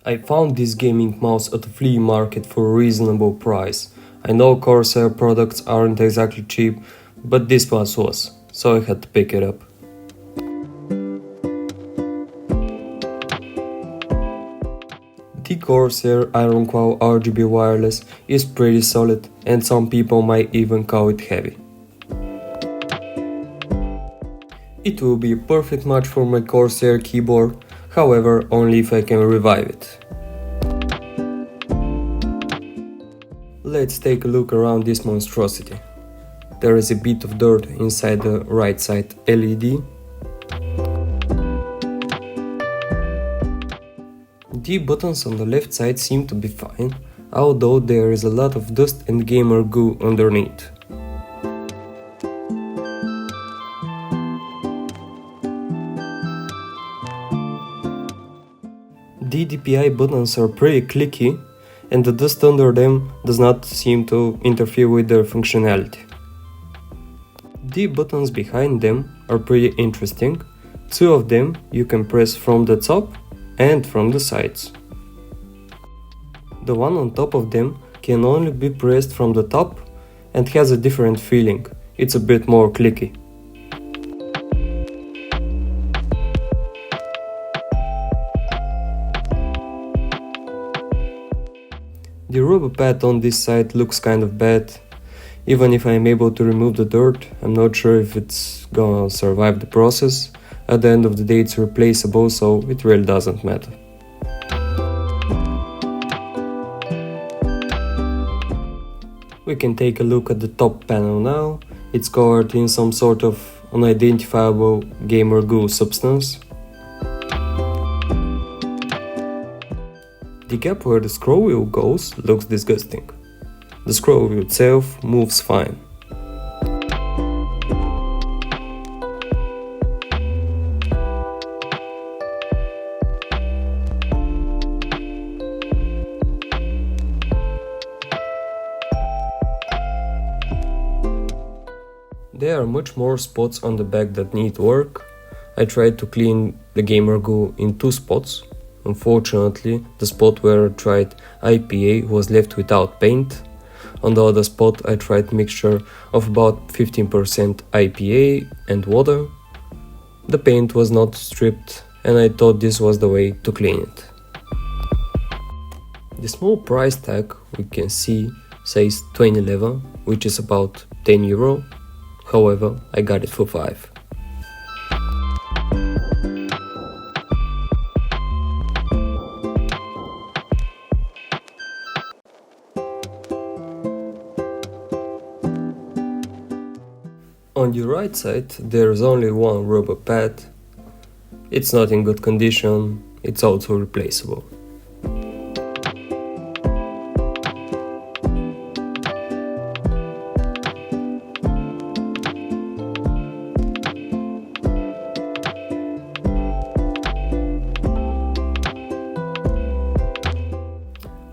I found this gaming mouse at a flea market for a reasonable price. I know Corsair products aren't exactly cheap, but this mouse was, so I had to pick it up. The Corsair Ironclaw RGB Wireless is pretty solid, and some people might even call it heavy. It will be a perfect match for my Corsair keyboard, however only if I can revive it. Let's take a look around this monstrosity. There is a bit of dirt inside the right side LED. The buttons on the left side seem to be fine, although there is a lot of dust and gamer goo underneath. The DPI buttons are pretty clicky, and the dust under them does not seem to interfere with their functionality. The buttons behind them are pretty interesting. Two of them you can press from the top and from the sides. The one on top of them can only be pressed from the top and has a different feeling. It's a bit more clicky. The rubber pad on this side looks kind of bad. Even if I am able to remove the dirt, I'm not sure if it's gonna survive the process. At the end of the day it's replaceable, so it really doesn't matter. We can take a look at the top panel now. It's covered in some sort of unidentifiable gamer goo substance. The gap where the scroll wheel goes looks disgusting. The scroll wheel itself moves fine. There are much more spots on the back that need work. I tried to clean the gamer goo in two spots. Unfortunately, the spot where I tried IPA was left without paint. On the other spot I tried mixture of about 15% IPA and water. The paint was not stripped and I thought this was the way to clean it. The small price tag we can see says 2011, which is about €10. However, I got it for 5. On the right side there is only one rubber pad. It's not in good condition, it's also replaceable.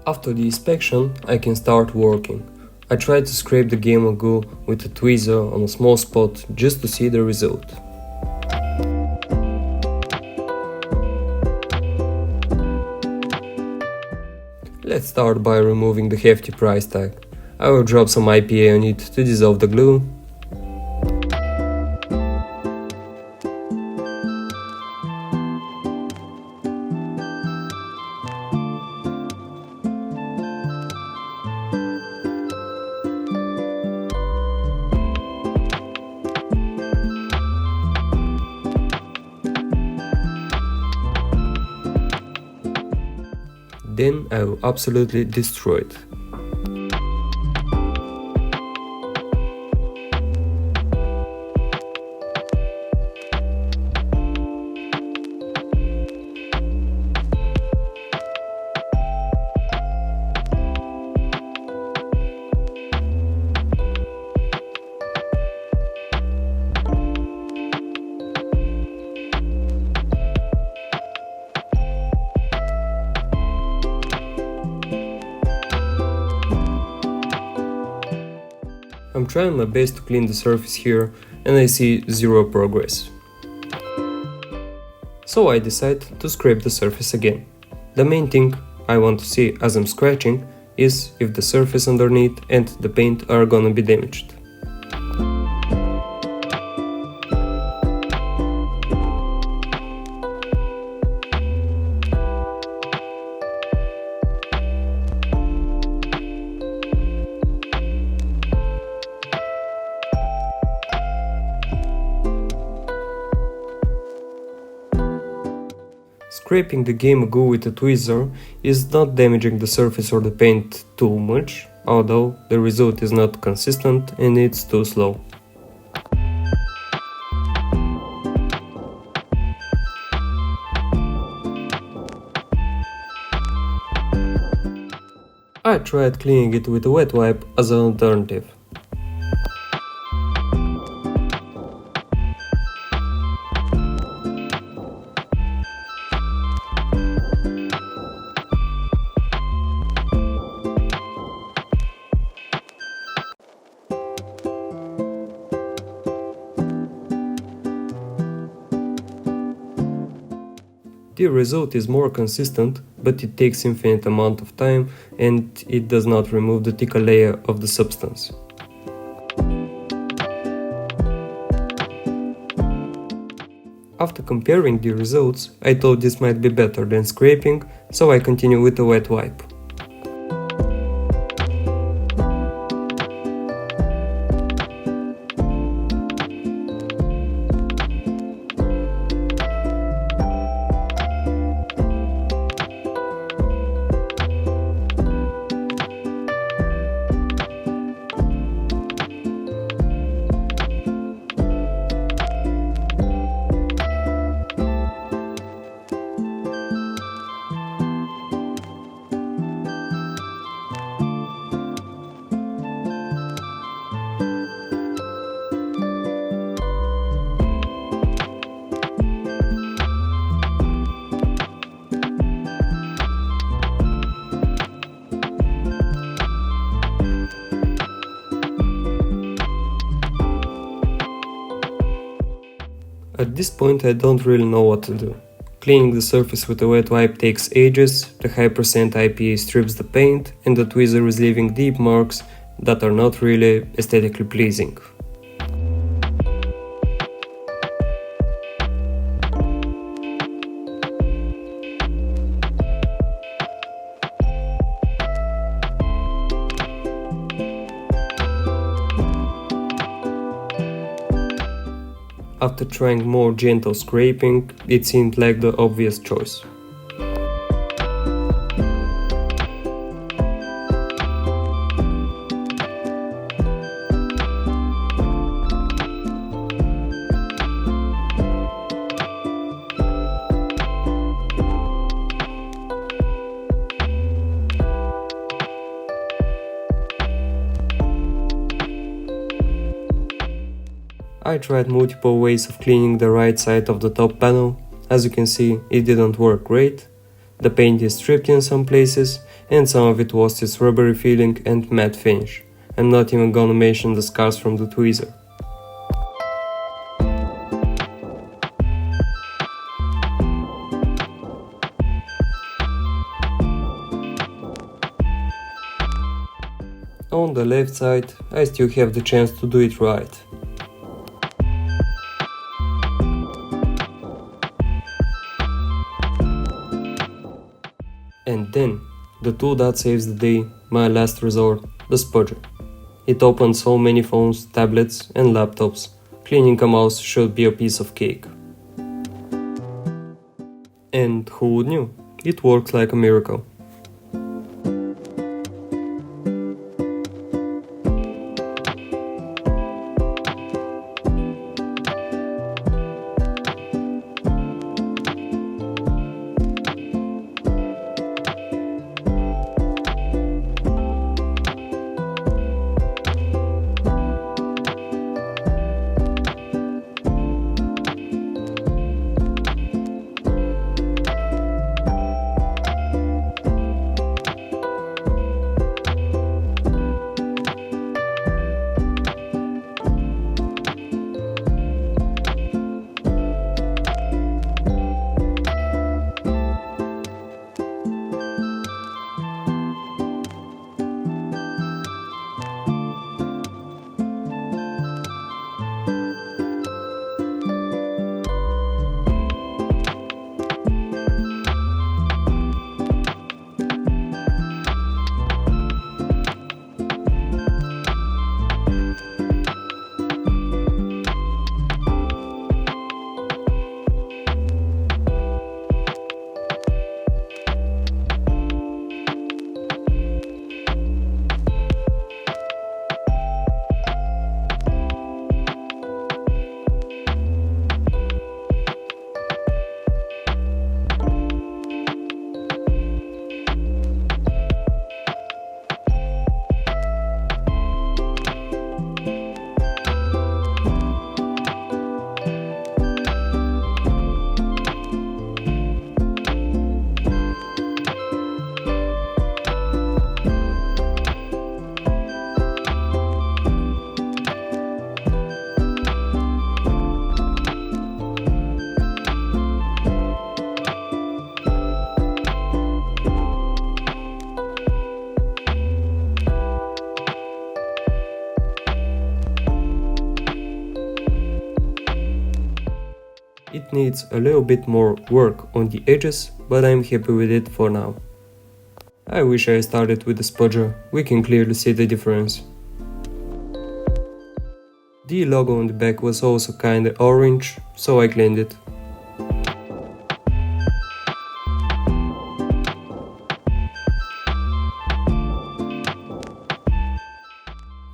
After the inspection I can start working. I tried to scrape the gamer goo with a tweezer on a small spot just to see the result. Let's start by removing the hefty price tag. I will drop some IPA on it to dissolve the glue. Then I will absolutely destroy it. I'm trying my best to clean the surface here and I see zero progress. So I decide to scrape the surface again. The main thing I want to see as I'm scratching is if the surface underneath and the paint are gonna be damaged. Scraping the game goo with a tweezer is not damaging the surface or the paint too much, although the result is not consistent and it's too slow. I tried cleaning it with a wet wipe as an alternative. The result is more consistent, but it takes infinite amount of time and it does not remove the thicker layer of the substance. After comparing the results, I thought this might be better than scraping, so I continue with a wet wipe. At this point I don't really know what to do. Cleaning the surface with a wet wipe takes ages, the high percent IPA strips the paint, and the tweezer is leaving deep marks that are not really aesthetically pleasing. After trying more gentle scraping, it seemed like the obvious choice. I tried multiple ways of cleaning the right side of the top panel. As you can see, it didn't work great. The paint is stripped in some places, and some of it lost its rubbery feeling and matte finish. I'm not even gonna mention the scars from the tweezer. On the left side, I still have the chance to do it right. And then, the tool that saves the day, my last resort, the spudger. It opens so many phones, tablets and laptops. Cleaning a mouse should be a piece of cake. And who would knew? It works like a miracle. It needs a little bit more work on the edges, but I'm happy with it for now. I wish I started with the spudger, we can clearly see the difference. The logo on the back was also kinda orange, so I cleaned it.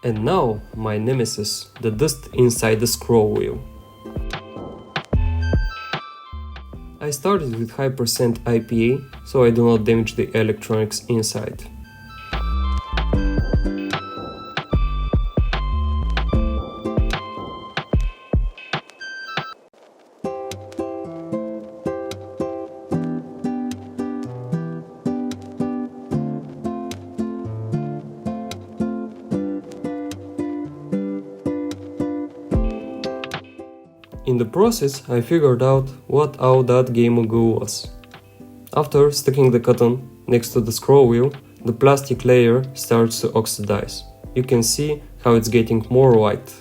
And now, my nemesis, the dust inside the scroll wheel. I started with high % IPA, so I do not damage the electronics inside. In the process, I figured out what all that gamer goo was. After sticking the cotton next to the scroll wheel, the plastic layer starts to oxidize. You can see how it's getting more white.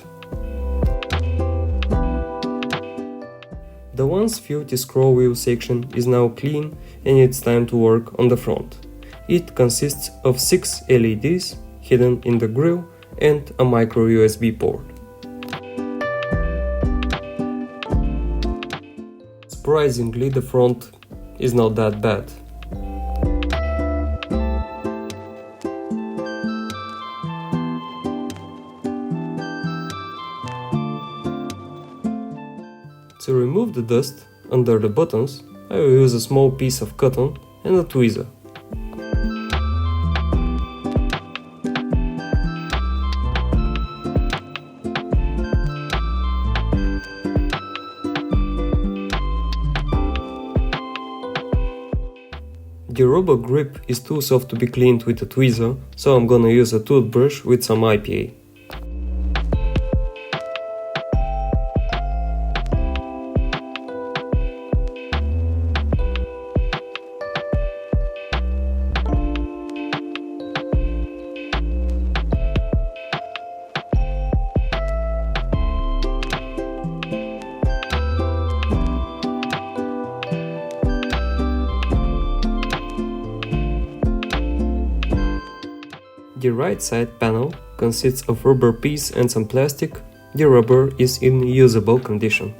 The once filthy scroll wheel section is now clean and it's time to work on the front. It consists of 6 LEDs hidden in the grille and a micro USB port. Surprisingly, the front is not that bad. To remove the dust under the buttons, I will use a small piece of cotton and a tweezer. The rubber grip is too soft to be cleaned with a tweezer, so I'm gonna use a toothbrush with some IPA. The right side panel consists of rubber piece and some plastic. The rubber is in usable condition.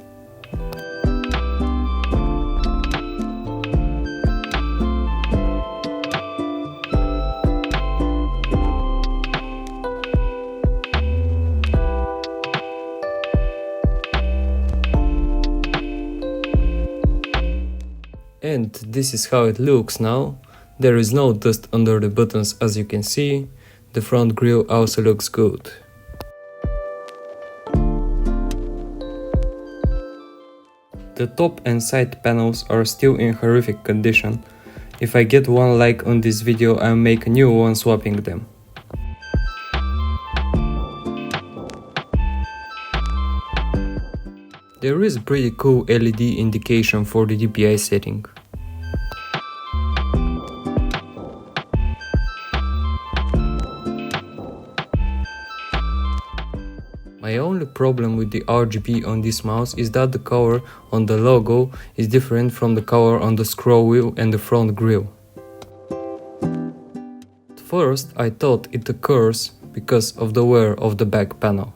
And this is how it looks now. There is no dust under the buttons, as you can see. The front grille also looks good. The top and side panels are still in horrific condition. If I get 1 like on this video, I'll make a new one swapping them. There is a pretty cool LED indication for the DPI setting. My only problem with the RGB on this mouse is that the color on the logo is different from the color on the scroll wheel and the front grille. At first I thought it occurs because of the wear of the back panel.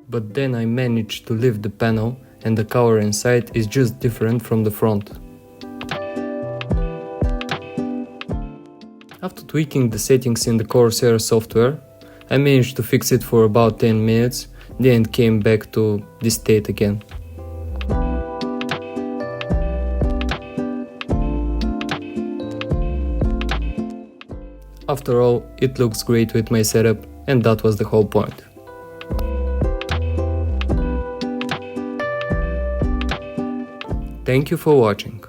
But then I managed to lift the panel and the color inside is just different from the front. After tweaking the settings in the Corsair software, I managed to fix it for about 10 minutes, then it came back to this state again. After all, it looks great with my setup, and that was the whole point. Thank you for watching.